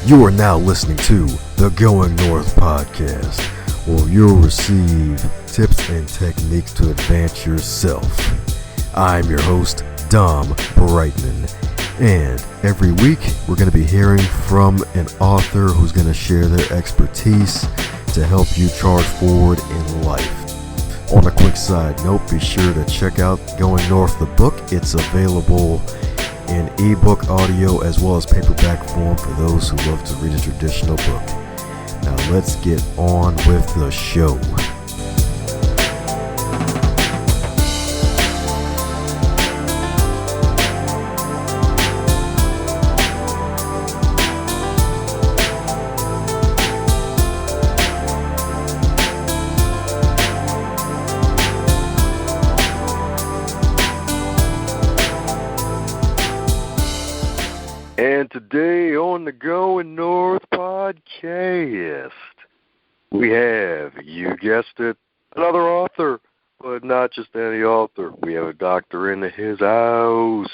You are now listening to the Going North podcast, where you'll receive tips and techniques to advance yourself. I'm your host, Dom Brightman, and every week we're going to be hearing from an author who's going to share their expertise to help you charge forward in life. On a quick side note, be sure to check out Going North the book. It's available in ebook, audio, as well as paperback form for those who love to read a traditional book. Now let's get on with the show. And today on the Going North podcast, we have, you guessed it, another author, but not just any author. We have a doctor in his house.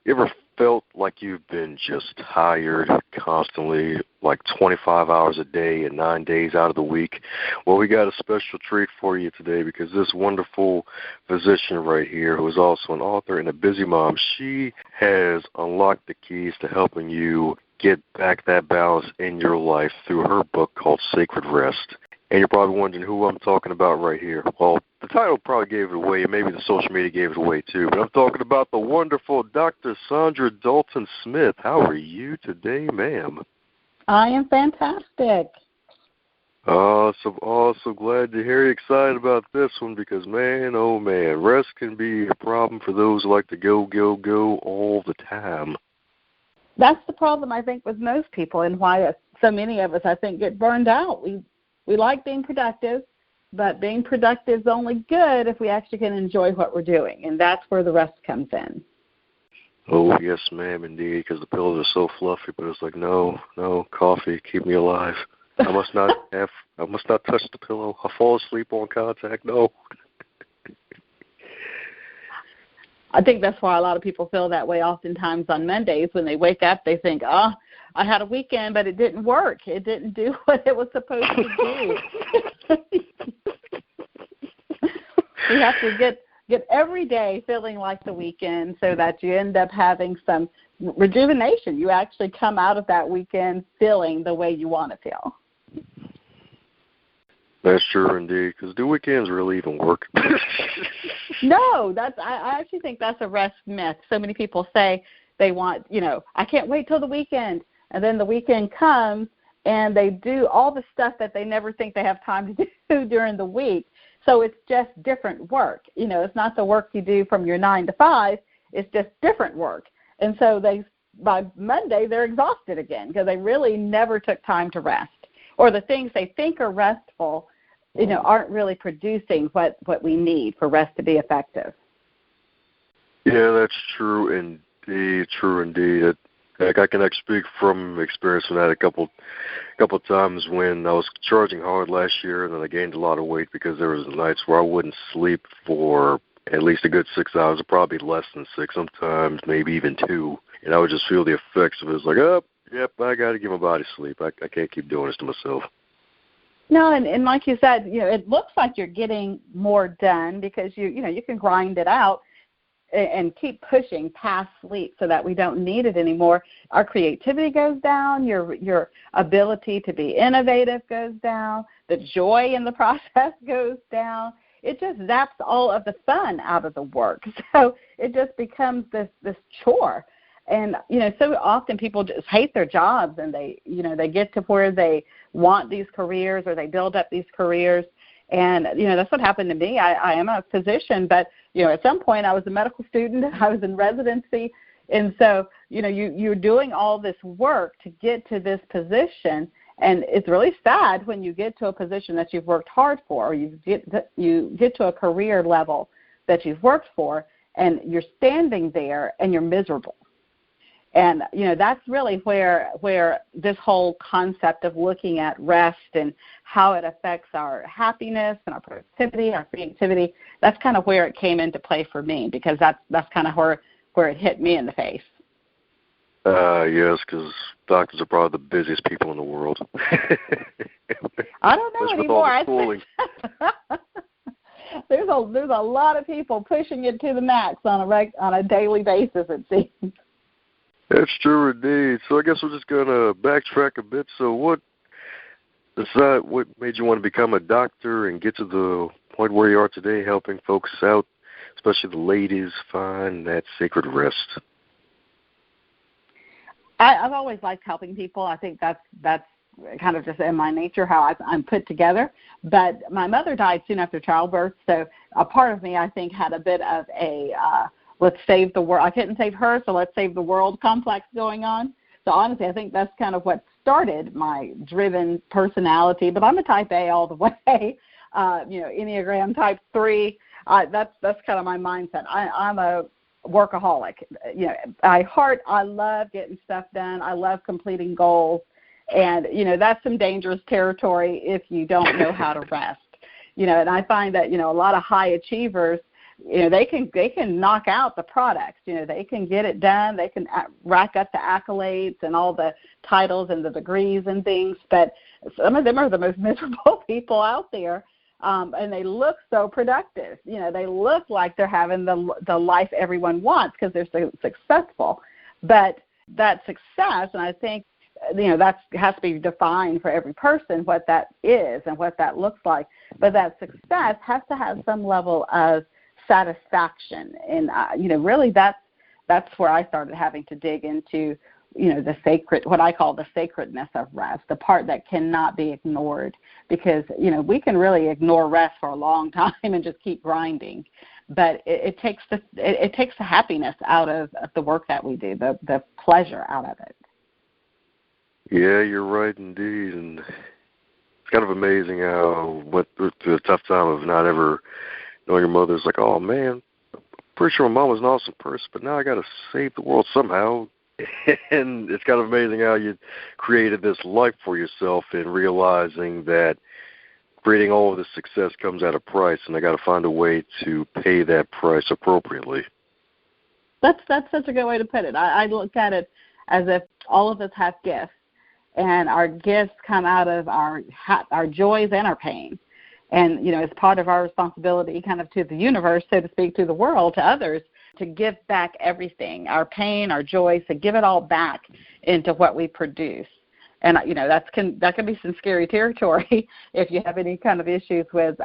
You ever felt like you've been just tired constantly, like 25 hours a day and 9 days out of the week? Well, we got a special treat for you today because this wonderful physician right here, who is also an author and a busy mom, she has unlocked the keys to helping you get back that balance in your life through her book called Sacred Rest. And you're probably wondering who I'm talking about right here. Well, the title probably gave it away. Maybe the social media gave it away too. But I'm talking about the wonderful Dr. Saundra Dalton Smith. How are you today, ma'am? I am fantastic. Awesome. Glad to hear you excited about this one because, man, oh, man, rest can be a problem for those who like to go all the time. That's the problem, I think, with most people and why so many of us, I think, get burned out. We like being productive, but being productive is only good if we actually can enjoy what we're doing, and that's where the rest comes in. Oh, yes, ma'am, indeed, because the pillows are so fluffy, but it's like, no, coffee, keep me alive. I must not touch the pillow. I fall asleep on contact, no. I think that's why a lot of people feel that way oftentimes on Mondays. When they wake up, they think, I had a weekend, but it didn't work. It didn't do what it was supposed to do. You have to get every day feeling like the weekend so that you end up having some rejuvenation. You actually come out of that weekend feeling the way you want to feel. That's true indeed, because do weekends really even work? No, I actually think that's a rest myth. So many people say they want, I can't wait till the weekend. And then the weekend comes and they do all the stuff that they never think they have time to do during the week. So it's just different work. It's not the work you do from your 9 to 5. It's just different work. And so by Monday, they're exhausted again because they really never took time to rest. Or the things they think are restful, aren't really producing what we need for rest to be effective. Yeah, that's true indeed. I can speak from experience on that a couple times when I was charging hard last year, and then I gained a lot of weight because there was nights where I wouldn't sleep for at least a good 6 hours, or probably less than 6, sometimes maybe even 2, and I would just feel the effects of it. It's like, yep, I got to give my body sleep. I can't keep doing this to myself. No, and like you said, it looks like you're getting more done because you can grind it out and keep pushing past sleep so that we don't need it anymore. Our creativity goes down. Your ability to be innovative goes down. The joy in the process goes down. It just zaps all of the fun out of the work. So it just becomes this chore. And, so often people just hate their jobs and they get to where they want these careers or they build up these careers. And, that's what happened to me. I am a physician, but, at some point I was a medical student. I was in residency. And so, you're doing all this work to get to this position. And it's really sad when you get to a position that you've worked hard for, or you get to a career level that you've worked for, and you're standing there and you're miserable. And, that's really where this whole concept of looking at rest and how it affects our happiness and our productivity, our creativity, that's kind of where it came into play for me, because that's kind of where it hit me in the face. Yes, because doctors are probably the busiest people in the world. I don't know anymore. There's a lot of people pushing it to the max on a daily basis, it seems. That's true indeed. So I guess we're just gonna backtrack a bit. So what made you want to become a doctor and get to the point where you are today, helping folks out, especially the ladies, find that sacred rest? I've always liked helping people. I think that's kind of just in my nature, how I'm put together. But my mother died soon after childbirth, so a part of me, I think, had a bit of a let's save the world. I couldn't save her, so let's save the world complex going on. So honestly, I think that's kind of what started my driven personality. But I'm a type A all the way. Enneagram type 3. That's kind of my mindset. I'm a workaholic. I love getting stuff done. I love completing goals. And, that's some dangerous territory if you don't know how to rest. And I find that, a lot of high achievers, they can knock out the products. They can get it done. They can rack up the accolades and all the titles and the degrees and things. But some of them are the most miserable people out there. And they look so productive. They look like they're having the life everyone wants because they're so successful. But that success, and I think, that has to be defined for every person, what that is and what that looks like. But that success has to have some level of satisfaction. And, really that's where I started having to dig into, the sacred, what I call the sacredness of rest, the part that cannot be ignored. Because, we can really ignore rest for a long time and just keep grinding. But it takes the happiness out of the work that we do, the pleasure out of it. Yeah, you're right indeed. And it's kind of amazing how I went through a tough time of not ever knowing your mother. It's like, oh, man, I'm pretty sure my mom was an awesome person, but now I got to save the world somehow. And it's kind of amazing how you created this life for yourself and realizing that creating all of this success comes at a price, and I got to find a way to pay that price appropriately. That's such a good way to put it. I look at it as if all of us have gifts, and our gifts come out of our joys and our pain. And, it's part of our responsibility kind of to the universe, so to speak, to the world, to others, to give back everything, our pain, our joys, to give it all back into what we produce. And, that can be some scary territory if you have any kind of issues with,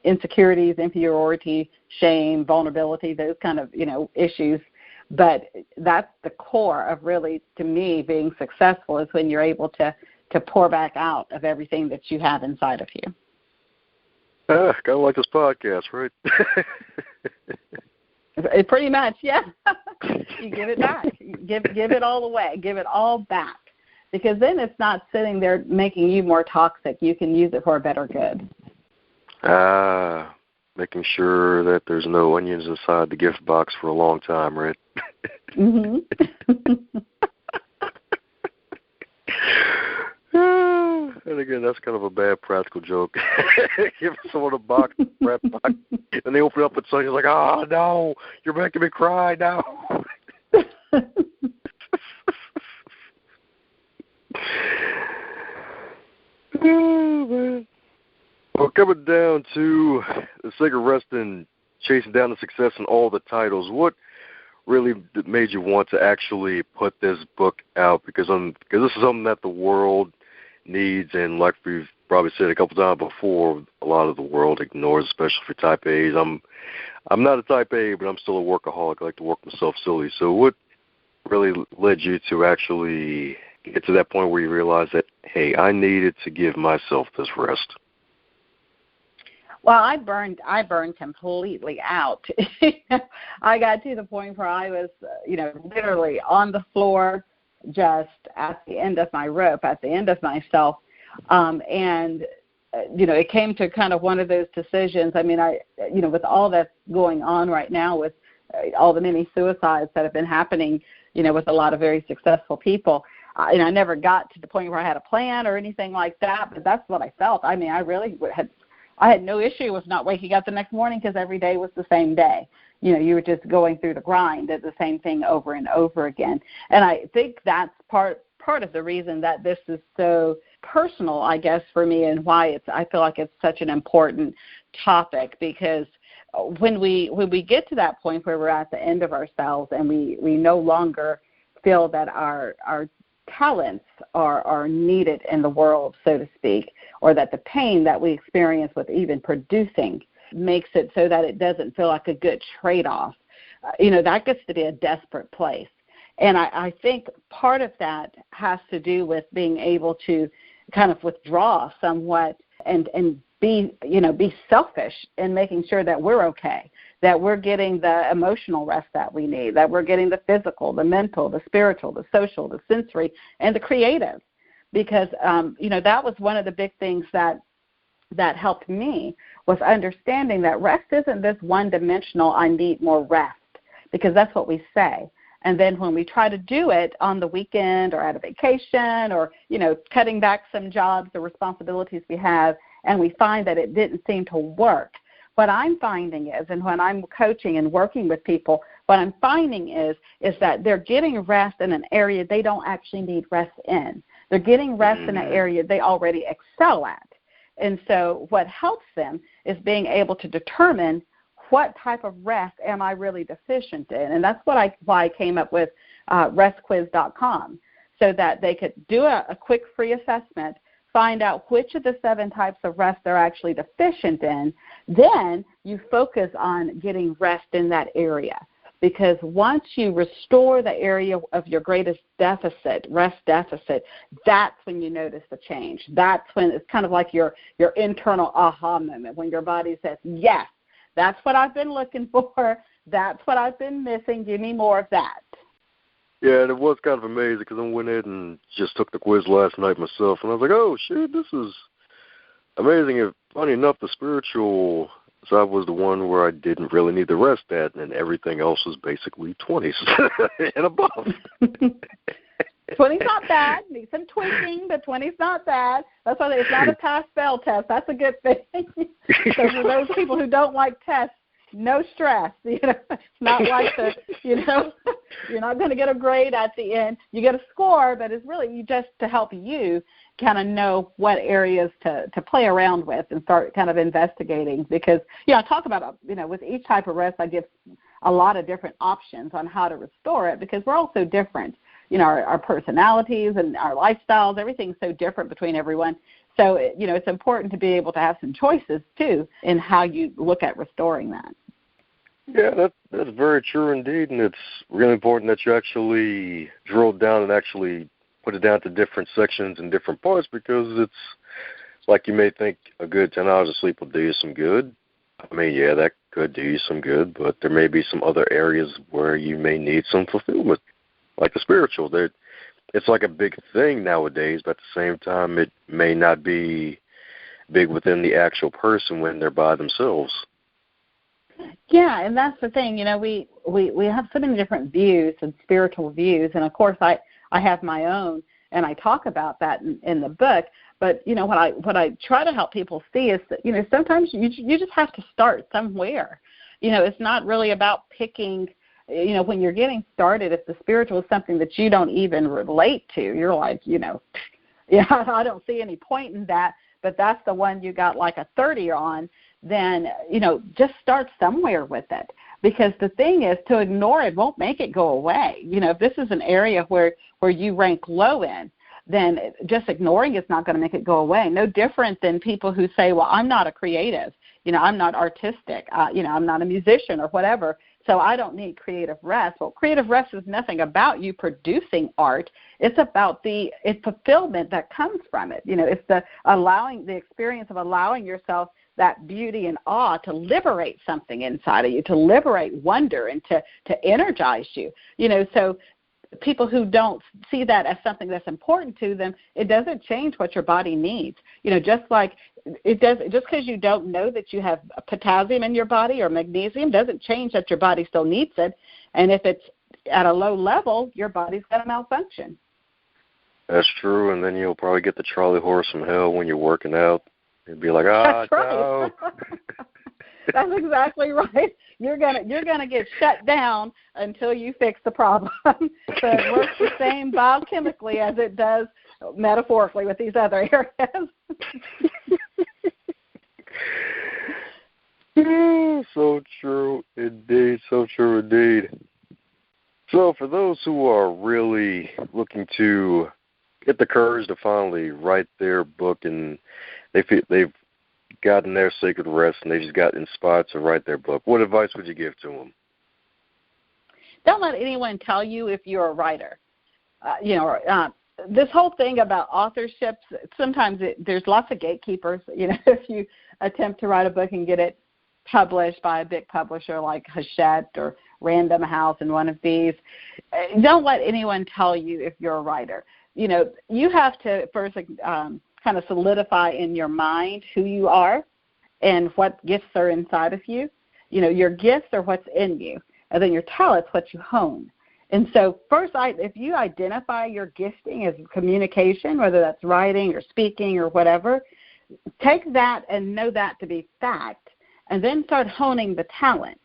insecurities, inferiority, shame, vulnerability, those kind of, issues. But that's the core of really, to me, being successful is when you're able to pour back out of everything that you have inside of you. Kind of like this podcast, right? Pretty much, yeah. You give it back. Give it all away. Give it all back. Because then it's not sitting there making you more toxic. You can use it for a better good. Making sure that there's no onions inside the gift box for a long time, right? Mm-hmm. And again, that's kind of a bad practical joke. Give someone a box, wrap box, and they open it up and something's like, oh, no, you're making me cry now. Oh, man. Well, coming down to the sacred rest and chasing down the success and all the titles, what really made you want to actually put this book out? Because this is something that the world needs, and like we've probably said a couple times before, a lot of the world ignores, especially for type A's. I'm not a type A, but I'm still a workaholic. I like to work myself silly. So what really led you to actually get to that point where you realized that, hey, I needed to give myself this rest? Well, I burned completely out. I got to the point where I was, literally on the floor, just at the end of my rope, at the end of myself. It came to kind of one of those decisions. I mean, with all that's going on right now, with all the many suicides that have been happening, with a lot of very successful people, I never got to the point where I had a plan or anything like that, but that's what I felt. I mean, I had no issue with not waking up the next morning because every day was the same day. you were just going through the grind at the same thing over and over again. And I think that's part of the reason that this is so personal, I guess, for me, and why I feel like it's such an important topic, because when we get to that point where we're at the end of ourselves and we no longer feel that our talents are needed in the world, so to speak, or that the pain that we experience with even producing makes it so that it doesn't feel like a good trade-off, that gets to be a desperate place. And I think part of that has to do with being able to kind of withdraw somewhat and be selfish in making sure that we're okay, that we're getting the emotional rest that we need, that we're getting the physical, the mental, the spiritual, the social, the sensory, and the creative. Because, that was one of the big things that helped me, was understanding that rest isn't this one-dimensional, I need more rest, because that's what we say. And then when we try to do it on the weekend or at a vacation or, cutting back some jobs or responsibilities we have, and we find that it didn't seem to work, what I'm finding is, and when I'm coaching and working with people, what I'm finding is that they're getting rest in an area they don't actually need rest in. They're getting rest in an area they already excel at. And so what helps them is being able to determine what type of rest am I really deficient in. And that's why I came up with restquiz.com, so that they could do a quick free assessment, find out which of the 7 types of rest they're actually deficient in. Then you focus on getting rest in that area. Because once you restore the area of your greatest deficit, rest deficit, that's when you notice the change. That's when it's kind of like your internal aha moment, when your body says, yes, that's what I've been looking for. That's what I've been missing. Give me more of that. Yeah, and it was kind of amazing because I went in and just took the quiz last night myself, and I was like, oh, shit, this is amazing. And funny enough, the spiritual side was the one where I didn't really need the rest at, and everything else was basically 20s and above. 20's not bad. Need some tweaking, but 20's not bad. That's why it's not a pass-fail test. That's a good thing. So for those people who don't like tests, no stress. It's not like you're not going to get a grade at the end. You get a score, but it's really just to help you kind of know what areas to play around with and start kind of investigating. Because, I talk about, with each type of rest, I give a lot of different options on how to restore it, because we're all so different. Our personalities and our lifestyles, everything's so different between everyone. So, it's important to be able to have some choices, too, in how you look at restoring that. Yeah, that's very true indeed, and it's really important that you actually drill down and actually put it down to different sections and different parts, because it's like you may think a good 10 hours of sleep will do you some good. I mean, yeah, that could do you some good, but there may be some other areas where you may need some fulfillment, like the spiritual. It's like a big thing nowadays, but at the same time, it may not be big within the actual person when they're by themselves. Yeah, and that's the thing. We have so many different views and spiritual views, and of course I have my own, and I talk about that in the book. But what I try to help people see is that sometimes you just have to start somewhere. It's not really about picking. When you're getting started, if the spiritual is something that you don't even relate to, you're like, I don't see any point in that. But that's the one you got like a 30 on. Then, just start somewhere with it. Because the thing is, to ignore it won't make it go away. If this is an area where you rank low in, then just ignoring it's not going to make it go away. No different than people who say, well, I'm not a creative. I'm not artistic. I'm not a musician or whatever, so I don't need creative rest. Well, creative rest is nothing about you producing art. It's about it's fulfillment that comes from it. It's the experience of allowing yourself that beauty and awe to liberate something inside of you, to liberate wonder and to energize you. So people who don't see that as something that's important to them, it doesn't change what your body needs. Just like it does, just because you don't know that you have potassium in your body or magnesium doesn't change that your body still needs it. And if it's at a low level, your body's going to malfunction. That's true, and then you'll probably get the Charlie horse from hell when you're working out. You'd be like, That's right. no. That's exactly right. You're gonna get shut down until you fix the problem. So it works the same biochemically as it does metaphorically with these other areas. So true indeed. So true indeed. So for those who are really looking to get the courage to finally write their book, and they've gotten their sacred rest and they just got inspired to write their book, what advice would you give to them? Don't let anyone tell you if you're a writer. This whole thing about authorships, sometimes there's lots of gatekeepers. If you attempt to write a book and get it published by a big publisher like Hachette or Random House and one of these, don't let anyone tell you if you're a writer. You have to first kind of solidify in your mind who you are and what gifts are inside of you. Your gifts are what's in you, and then your talents, what you hone. And so first, if you identify your gifting as communication, whether that's writing or speaking or whatever, take that and know that to be fact, and then start honing the talent.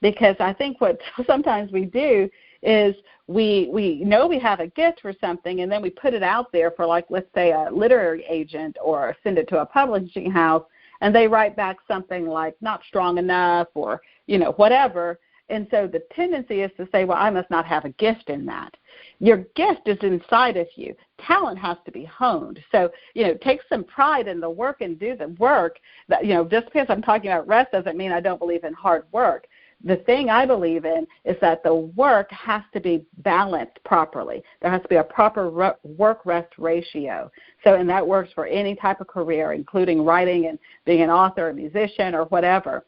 Because I think what sometimes we do is we know we have a gift for something, and then we put it out there for, like, let's say a literary agent, or send it to a publishing house, and they write back something like not strong enough or, whatever. And so the tendency is to say, well, I must not have a gift in that. Your gift is inside of you. Talent has to be honed. So, take some pride in the work and do the work. That, just because I'm talking about rest doesn't mean I don't believe in hard work. The thing I believe in is that the work has to be balanced properly. There has to be a proper work-rest ratio. So, and that works for any type of career, including writing and being an author, a musician, or whatever,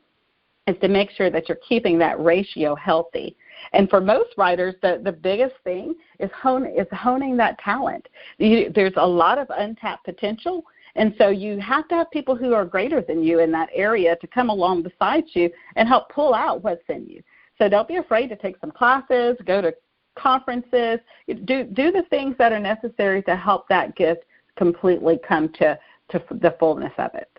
is to make sure that you're keeping that ratio healthy. And for most writers, the biggest thing is honing that talent. There's a lot of untapped potential, and so you have to have people who are greater than you in that area to come along beside you and help pull out what's in you. So don't be afraid to take some classes, go to conferences, do the things that are necessary to help that gift completely come to the fullness of it.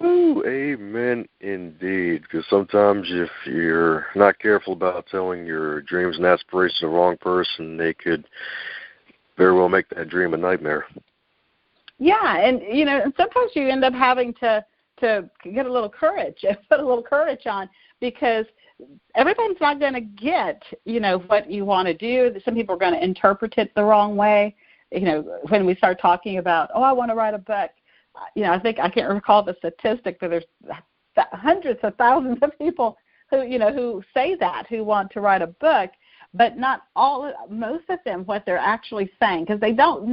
Ooh, amen indeed. Because sometimes if you're not careful about telling your dreams and aspirations to the wrong person, they could very well make that dream a nightmare. Yeah, and sometimes you end up having to get a little courage, put a little courage on, because everybody's not going to get what you want to do. Some people are going to interpret it the wrong way. When we start talking about, I want to write a book. I think I can't recall the statistic, but there's hundreds of thousands of people who say that, who want to write a book, but not all. Most of them, what they're actually saying, because they don't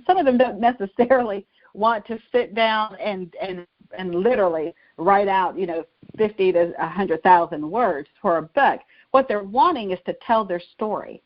some of them don't necessarily want to sit down and literally write out 50 to 100,000 words for a book. What they're wanting is to tell their story.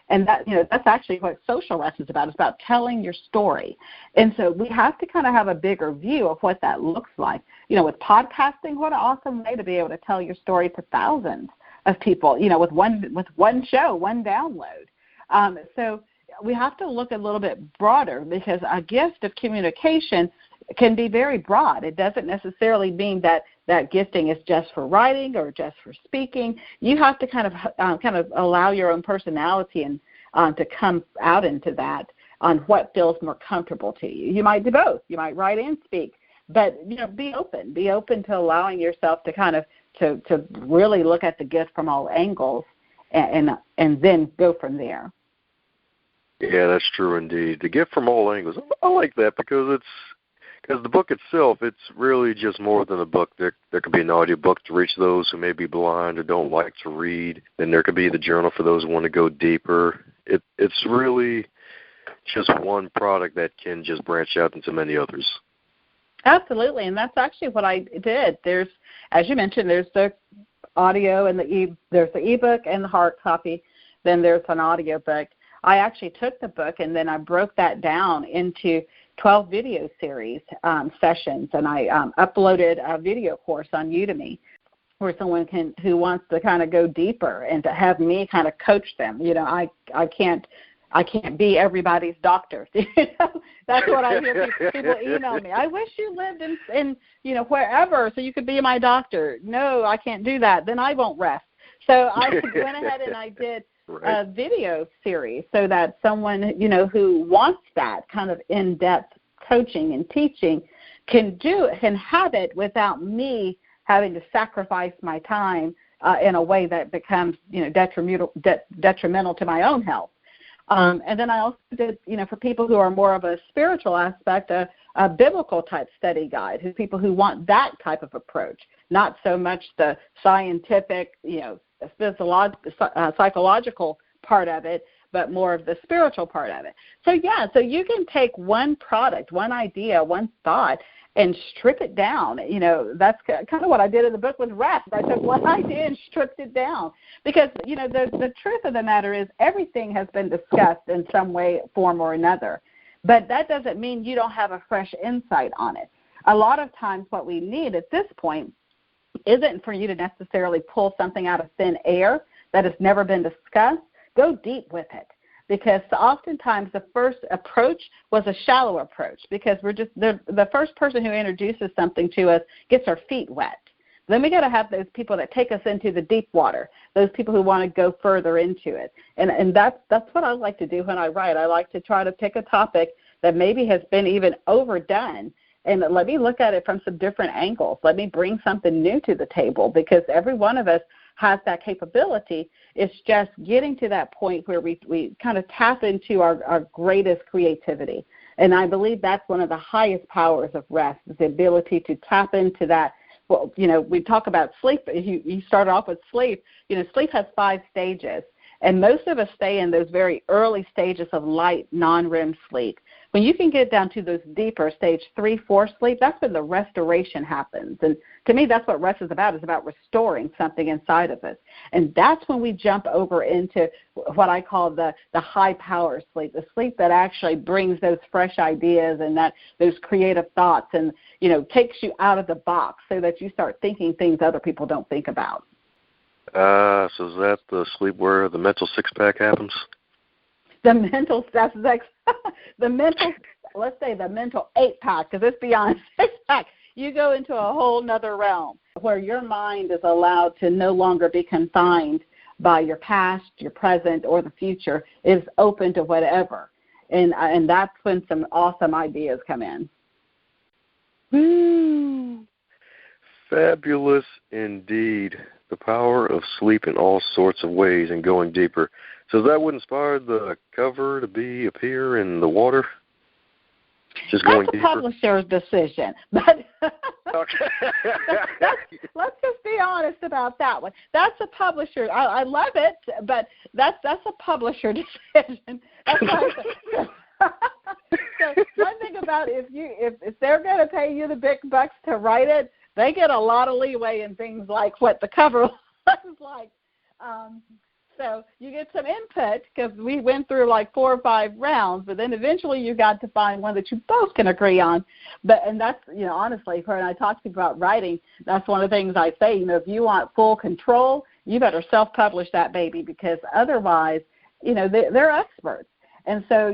And that's actually what social rest is about. It's about telling your story. And so we have to kind of have a bigger view of what that looks like. With podcasting, what an awesome way to be able to tell your story to thousands of people, with one show, one download. So we have to look a little bit broader, because a gift of communication can be very broad. It doesn't necessarily mean that gifting is just for writing or just for speaking. You have to kind of allow your own personality and to come out into that on what feels more comfortable to you. You might do both. You might write and speak, but be open. Be open to allowing yourself to kind of to really look at the gift from all angles, and then go from there. Yeah, that's true indeed. The gift from all angles. I like that, because the book itself, it's really just more than a book. There could be an audiobook to reach those who may be blind or don't like to read. Then there could be the journal for those who want to go deeper. It's really just one product that can just branch out into many others. Absolutely, and that's actually what I did. There's, as you mentioned, there's the audio and there's the ebook and the hard copy. Then there's an audio book. I actually took the book and then I broke that down into 12 video series sessions, and I uploaded a video course on Udemy where someone who wants to kind of go deeper and to have me kind of coach them. I can't I can't be everybody's doctor. That's what I hear people email me. I wish you lived in wherever so you could be my doctor. No, I can't do that. Then I won't rest. So I went ahead and I did a video series so that someone, who wants that kind of in-depth coaching and teaching can have it without me having to sacrifice my time in a way that becomes, detrimental to my own health. And then I also did, for people who are more of a spiritual aspect, a biblical type study guide, people who want that type of approach, not so much the scientific, psychological part of it, but more of the spiritual part of it. So you can take one product, one idea, one thought, and strip it down. That's kind of what I did in the book with rest. I took one idea and stripped it down because, the truth of the matter is everything has been discussed in some way, form, or another. But that doesn't mean you don't have a fresh insight on it. A lot of times what we need at this point isn't for you to necessarily pull something out of thin air that has never been discussed. Go deep with it. Because oftentimes the first approach was a shallow approach because the first person who introduces something to us gets our feet wet. Then we got to have those people that take us into the deep water, those people who want to go further into it. And that's what I like to do when I write. I like to try to pick a topic that maybe has been even overdone, and let me look at it from some different angles. Let me bring something new to the table because every one of us has that capability. It's just getting to that point where we kind of tap into our greatest creativity. And I believe that's one of the highest powers of rest, is the ability to tap into that. Well, we talk about sleep. You started off with sleep. Sleep has 5 stages. And most of us stay in those very early stages of light, non-REM sleep. When you can get down to those deeper stage 3, 4 sleep, that's when the restoration happens. And to me, that's what rest is about. It's about restoring something inside of us. And that's when we jump over into what I call the high power sleep, the sleep that actually brings those fresh ideas and those creative thoughts and, takes you out of the box so that you start thinking things other people don't think about. So is that the sleep where the mental six-pack happens? The mental, let's say the mental 8-pack, because it's beyond 6-pack. You go into a whole nother realm where your mind is allowed to no longer be confined by your past, your present, or the future. It's open to whatever. And that's when some awesome ideas come in. Woo! Fabulous indeed. The power of sleep in all sorts of ways and going deeper. So that would inspire the cover to appear in the water? Just going That's deeper? That's a publisher's decision. But okay. let's just be honest about that one. That's a publisher. I love it, but that's a publisher decision. That's so one thing about if they're going to pay you the big bucks to write it, they get a lot of leeway in things like what the cover looks like. So you get some input because we went through like 4 or 5 rounds, but then eventually you got to find one that you both can agree on. And that's, honestly, when I talk to you about writing, that's one of the things I say, if you want full control, you better self-publish that baby because otherwise, they're experts. And so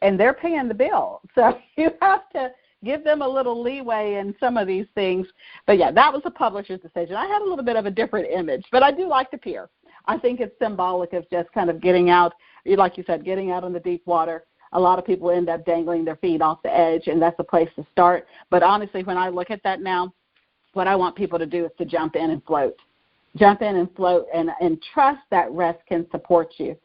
and they're paying the bill. So you have to give them a little leeway in some of these things. But, yeah, that was a publisher's decision. I had a little bit of a different image, but I do like the pier. I think it's symbolic of just kind of getting out, like you said, getting out in the deep water. A lot of people end up dangling their feet off the edge, and that's a place to start. But honestly, when I look at that now, what I want people to do is to jump in and float. Jump in and float and trust that rest can support you.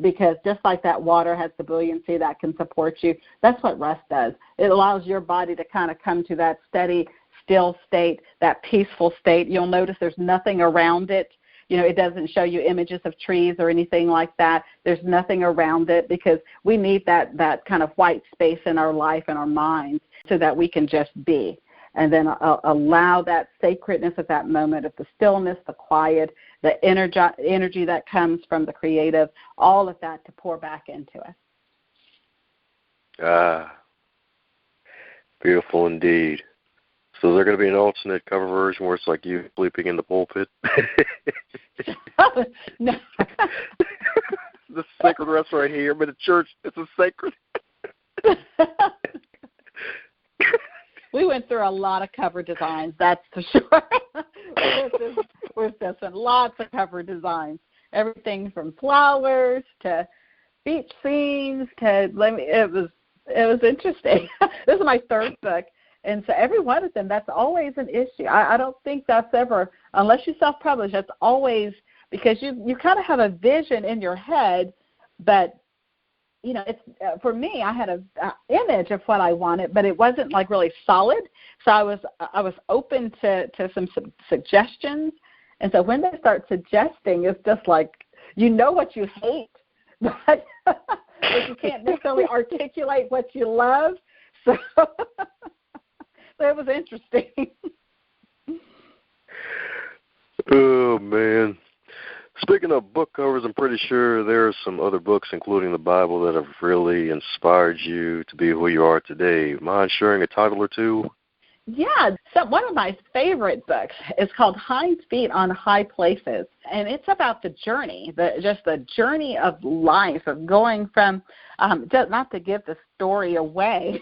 Because just like that water has the buoyancy that can support you, that's what rest does. It allows your body to kind of come to that steady, still state, that peaceful state. You'll notice there's nothing around it. It doesn't show you images of trees or anything like that. There's nothing around it because we need that kind of white space in our life and our minds so that we can just be. And then allow that sacredness of that moment of the stillness, the quiet, the energy that comes from the creative, all of that to pour back into us. Beautiful indeed. So is there going to be an alternate cover version where it's like you sleeping in the pulpit? No. this sacred rest right here, but the church, it's a sacred. We went through a lot of cover designs, that's for sure. We've just lots of cover designs. Everything from flowers to beach scenes to it was interesting. This is my third book, and so every one of them, that's always an issue. I don't think that's ever, unless you self-publish, that's always because you kind of have a vision in your head, but it's for me, I had an image of what I wanted, but it wasn't like really solid. So I was open to some suggestions, and so when they start suggesting, it's just like what you hate, but you can't necessarily articulate what you love. So it was interesting. Oh man. Speaking of book covers, I'm pretty sure there are some other books, including the Bible, that have really inspired you to be who you are today. Mind sharing a title or two? Yeah, so one of my favorite books is called Hind's Feet on High Places, and it's about the journey, just the journey of life, of going from, not to give the story away,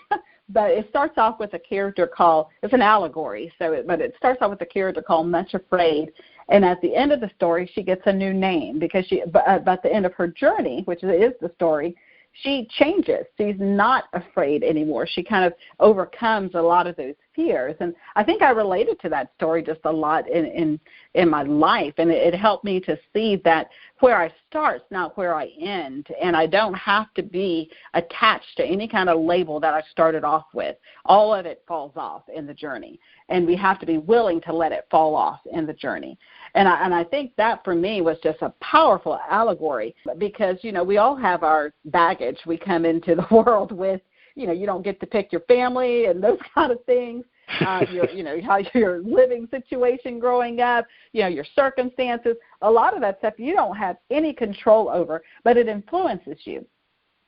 but it starts off with a character called, it's an allegory, but it starts off with a character called Much Afraid. And at the end of the story, she gets a new name because at the end of her journey, which is the story, she changes. She's not afraid anymore. She kind of overcomes a lot of those fears. And I think I related to that story just a lot in my life. And it helped me to see that where I start is not where I end. And I don't have to be attached to any kind of label that I started off with. All of it falls off in the journey. And we have to be willing to let it fall off in the journey. And I think that for me was just a powerful allegory because, we all have our baggage we come into the world with. You don't get to pick your family and those kind of things. How your living situation growing up, your circumstances, a lot of that stuff you don't have any control over, but it influences you.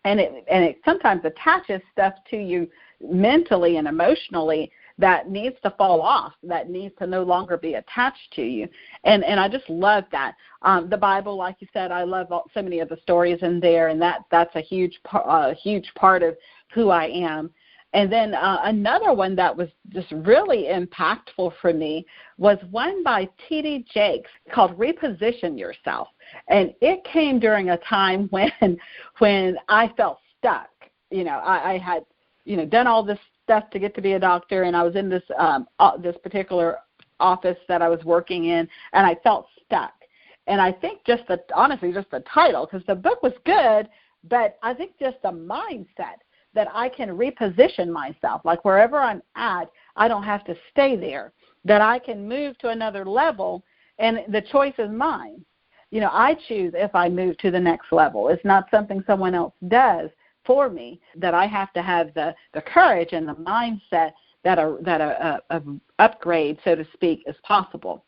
And it sometimes attaches stuff to you mentally and emotionally that needs to fall off, that needs to no longer be attached to you. And I just love that. The Bible, like you said, I love so many of the stories in there, and that's a huge part of who I am. And then another one that was just really impactful for me was one by T.D. Jakes called Reposition Yourself. And it came during a time when I felt stuck. I had, done all this stuff to get to be a doctor, and I was in this particular office that I was working in, and I felt stuck. And I think honestly, just the title, because the book was good, but I think just the mindset that I can reposition myself, like wherever I'm at, I don't have to stay there, that I can move to another level, and the choice is mine. I choose if I move to the next level. It's not something someone else does for me, that I have to have the courage and the mindset that a upgrade, so to speak, is possible.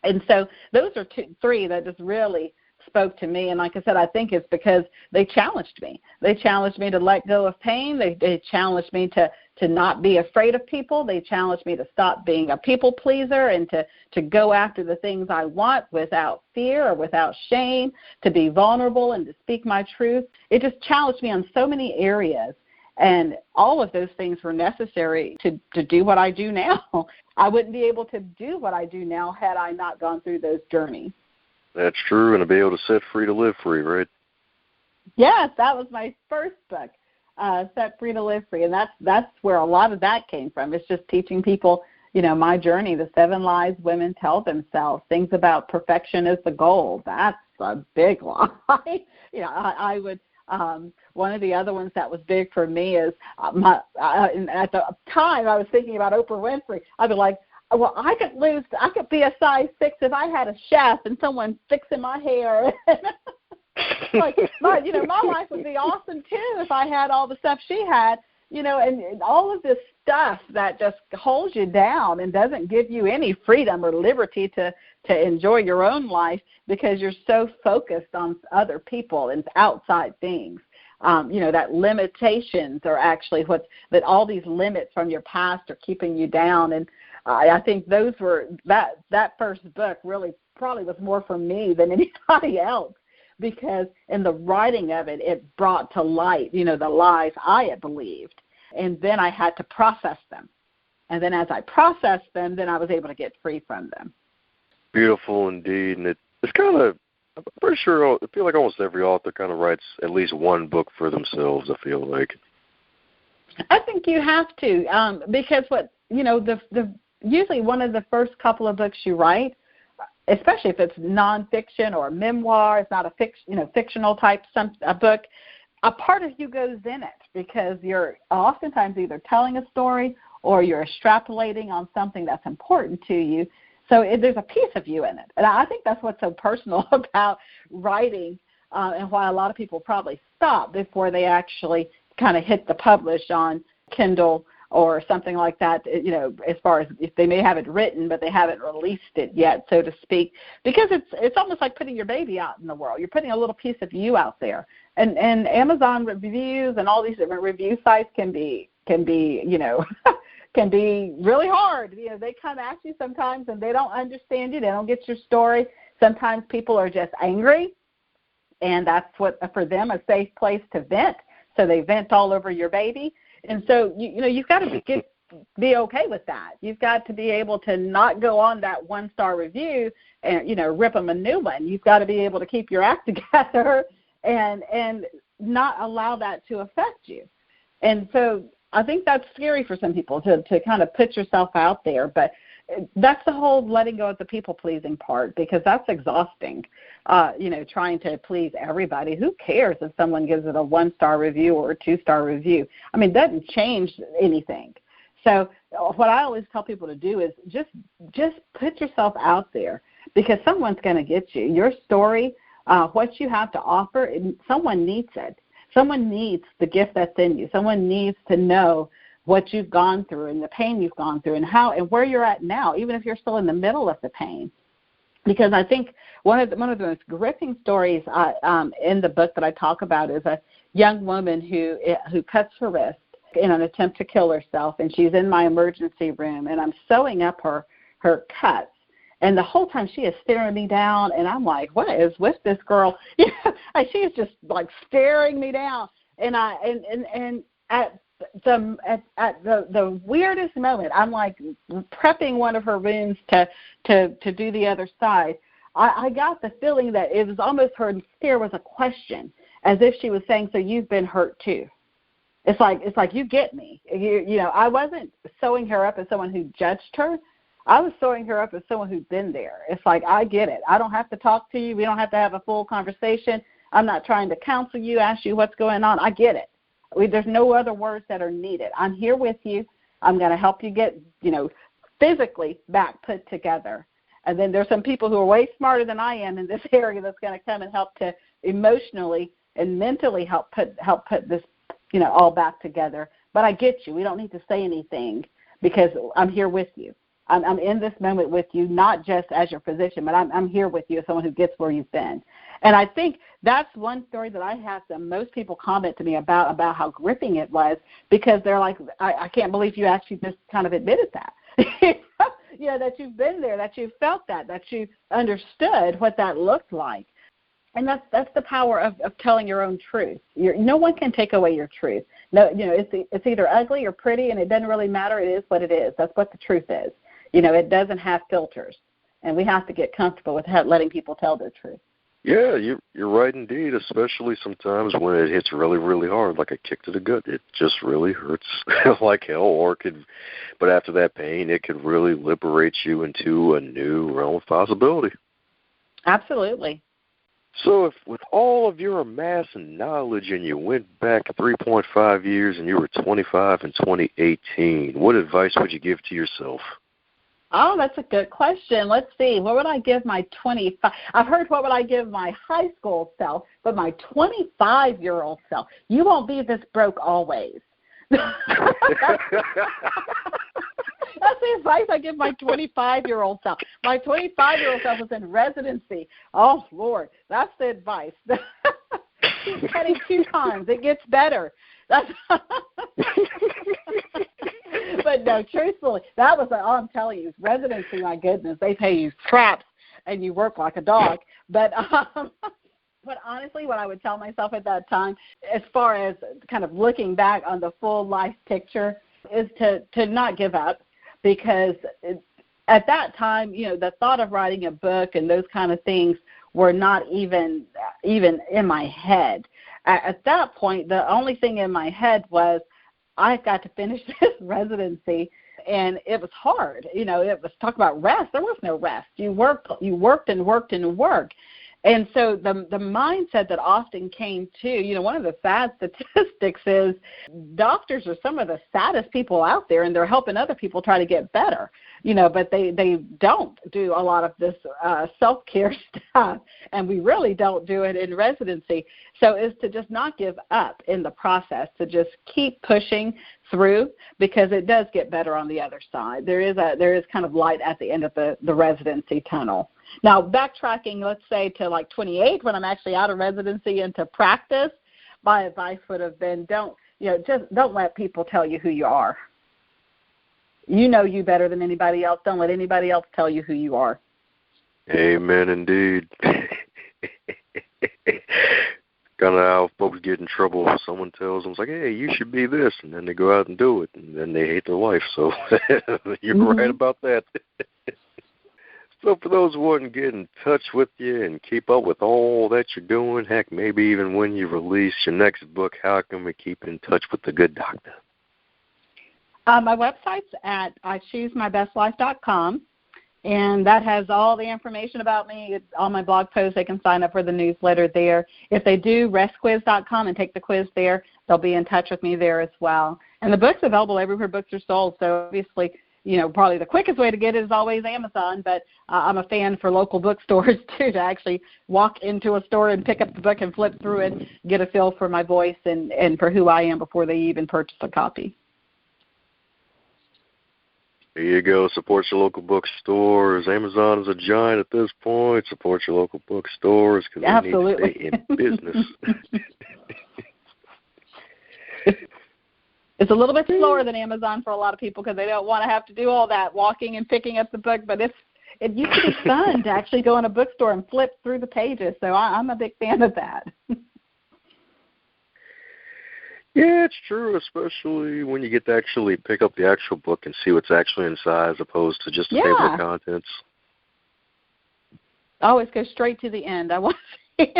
And so those are three that just really spoke to me. And like I said, I think it's because they challenged me. They challenged me to let go of pain. They challenged me to not be afraid of people. They challenged me to stop being a people pleaser and to go after the things I want without fear or without shame, to be vulnerable and to speak my truth. It just challenged me on so many areas. And all of those things were necessary to do what I do now. I wouldn't be able to do what I do now had I not gone through those journeys. That's true, and to be able to set free to live free, right? Yes, that was my first book, Set Free to Live Free, and that's where a lot of that came from. It's just teaching people, my journey, the 7 lies women tell themselves, things about perfection is the goal. That's a big lie. I would. One of the other ones that was big for me is at the time I was thinking about Oprah Winfrey. I'd be like, well, I could be a size 6 if I had a chef and someone fixing my hair. Like my life would be awesome too if I had all the stuff she had, and all of this stuff that just holds you down and doesn't give you any freedom or liberty to enjoy your own life because you're so focused on other people and outside things. That limitations are actually that all these limits from your past are keeping you down. And I think those were that first book really probably was more for me than anybody else because in the writing of it, it brought to light, the lies I had believed. And then I had to process them. And then as I processed them, then I was able to get free from them. Beautiful indeed. And it's kind of, I'm pretty sure, I feel like almost every author kind of writes at least one book for themselves, I feel like. I think you have to, because usually one of the first couple of books you write, especially if it's nonfiction or memoir, it's not a fictional type a book, a part of you goes in it because you're oftentimes either telling a story or you're extrapolating on something that's important to you. So there's a piece of you in it. And I think that's what's so personal about writing and why a lot of people probably stop before they actually kind of hit the publish on Kindle or something like that, as far as if they may have it written, but they haven't released it yet, so to speak, because it's almost like putting your baby out in the world. You're putting a little piece of you out there. And Amazon reviews and all these different review sites can be can be really hard. They come at you sometimes and they don't understand you. They don't get your story. Sometimes people are just angry, and that's what, for them, a safe place to vent. So they vent all over your baby. And so, you've got to be okay with that. You've got to be able to not go on that one-star review and, rip them a new one. You've got to be able to keep your act together and not allow that to affect you. And so I think that's scary for some people to kind of put yourself out there. But that's the whole letting go of the people-pleasing part, because that's exhausting, trying to please everybody. Who cares if someone gives it a one-star review or a two-star review? I mean, it doesn't change anything. So what I always tell people to do is just put yourself out there, because someone's going to get you. Your story, what you have to offer, someone needs it. Someone needs the gift that's in you. Someone needs to know what you've gone through and the pain you've gone through and how and where you're at now, even if you're still in the middle of the pain. Because I think one of the most gripping stories in the book that I talk about is a young woman who cuts her wrist in an attempt to kill herself, and she's in my emergency room, and I'm sewing up her cuts. And the whole time she is staring me down, and I'm like, what is with this girl? She is just like staring me down. And at the weirdest moment, I'm like prepping one of her wounds to do the other side. I got the feeling that it was almost her stare was a question, as if she was saying, so you've been hurt too. It's like you get me. I wasn't sewing her up as someone who judged her. I was sewing her up as someone who's been there. It's like, I get it. I don't have to talk to you. We don't have to have a full conversation. I'm not trying to counsel you, ask you what's going on. I get it. There's no other words that are needed. I'm here with you. I'm going to help you get, physically back put together. And then there's some people who are way smarter than I am in this area that's going to come and help to emotionally and mentally help put this, all back together. But I get you. We don't need to say anything because I'm here with you. I'm in this moment with you, not just as your physician, but I'm here with you as someone who gets where you've been. And I think that's one story that I have that most people comment to me about how gripping it was, because they're like, I can't believe you actually just kind of admitted that. That you've been there, that you felt that you understood what that looked like. And that's the power of telling your own truth. No one can take away your truth. No, it's either ugly or pretty, and it doesn't really matter. It is what it is. That's what the truth is. It doesn't have filters, and we have to get comfortable with letting people tell their truth. Yeah, you're right indeed, especially sometimes when it hits really, really hard, like a kick to the gut. It just really hurts like hell, but after that pain, it could really liberate you into a new realm of possibility. Absolutely. So if with all of your amassing knowledge and you went back 3.5 years and you were 25 in 2018, what advice would you give to yourself? Oh, that's a good question. Let's see. What would I give my 25? I've heard what would I give my high school self, but my 25-year-old self. You won't be this broke always. That's the advice I give my 25-year-old self. My 25-year-old self was in residency. Oh, Lord, that's the advice. Keep cutting coupons. It gets better. But no, truthfully, that was, I'm telling you, residency, my goodness, they pay you craps and you work like a dog. But But honestly, what I would tell myself at that time, as far as kind of looking back on the full life picture, is to not give up, because at that time, the thought of writing a book and those kind of things were not even in my head. At that point, the only thing in my head was, I've got to finish this residency. And it was hard. It was talk about rest. There was no rest. You worked and worked and worked. And so the mindset that often came to, one of the sad statistics is doctors are some of the saddest people out there, and they're helping other people try to get better, but they don't do a lot of this self-care stuff, and we really don't do it in residency. So it's to just not give up in the process, to just keep pushing through, because it does get better on the other side. There is kind of light at the end of the residency tunnel. Now, backtracking, let's say, to like 28, when I'm actually out of residency into practice, my advice would have been, just don't let people tell you who you are. You know you better than anybody else. Don't let anybody else tell you who you are. Amen, indeed. Kind of how folks get in trouble if someone tells them, it's like, hey, you should be this, and then they go out and do it, and then they hate their life. So you're right about that. So for those who want to get in touch with you and keep up with all that you're doing, heck, maybe even when you release your next book, how can we keep in touch with the good doctor? My website's at ichoosemybestlife.com, and that has all the information about me. It's all my blog posts. They can sign up for the newsletter there. If they do, restquiz.com and take the quiz there, they'll be in touch with me there as well. And the book's available everywhere books are sold, so obviously, probably the quickest way to get it is always Amazon, but I'm a fan for local bookstores, too, to actually walk into a store and pick up the book and flip through it, get a feel for my voice and for who I am before they even purchase a copy. There you go. Support your local bookstores. Amazon is a giant at this point. Support your local bookstores, because they need to stay in business. It's a little bit slower than Amazon for a lot of people, because they don't want to have to do all that walking and picking up the book. But it used to be fun to actually go in a bookstore and flip through the pages. So I'm a big fan of that. Yeah, it's true, especially when you get to actually pick up the actual book and see what's actually inside, as opposed to just the table of contents. I always go straight to the end. I want to see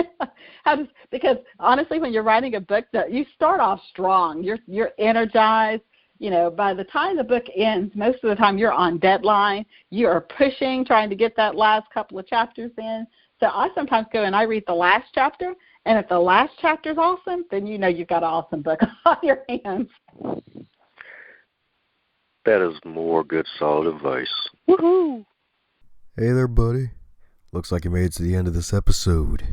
because honestly, when you're writing a book, you start off strong. You're energized. By the time the book ends, most of the time you're on deadline. You are pushing, trying to get that last couple of chapters in. So I sometimes go and I read the last chapter, and if the last chapter is awesome, then you've got an awesome book on your hands. That is more good, solid advice. Woohoo! Hey there, buddy. Looks like you made it to the end of this episode.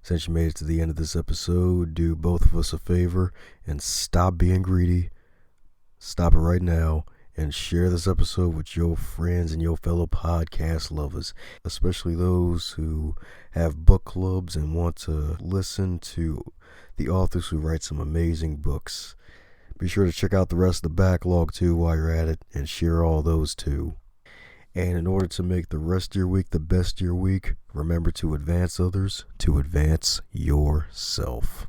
Since you made it to the end of this episode, do both of us a favor and stop being greedy. Stop it right now and share this episode with your friends and your fellow podcast lovers, especially those who have book clubs and want to listen to the authors who write some amazing books. Be sure to check out the rest of the backlog too while you're at it, and share all those too. And in order to make the rest of your week the best of your week, remember to advance others, to advance yourself.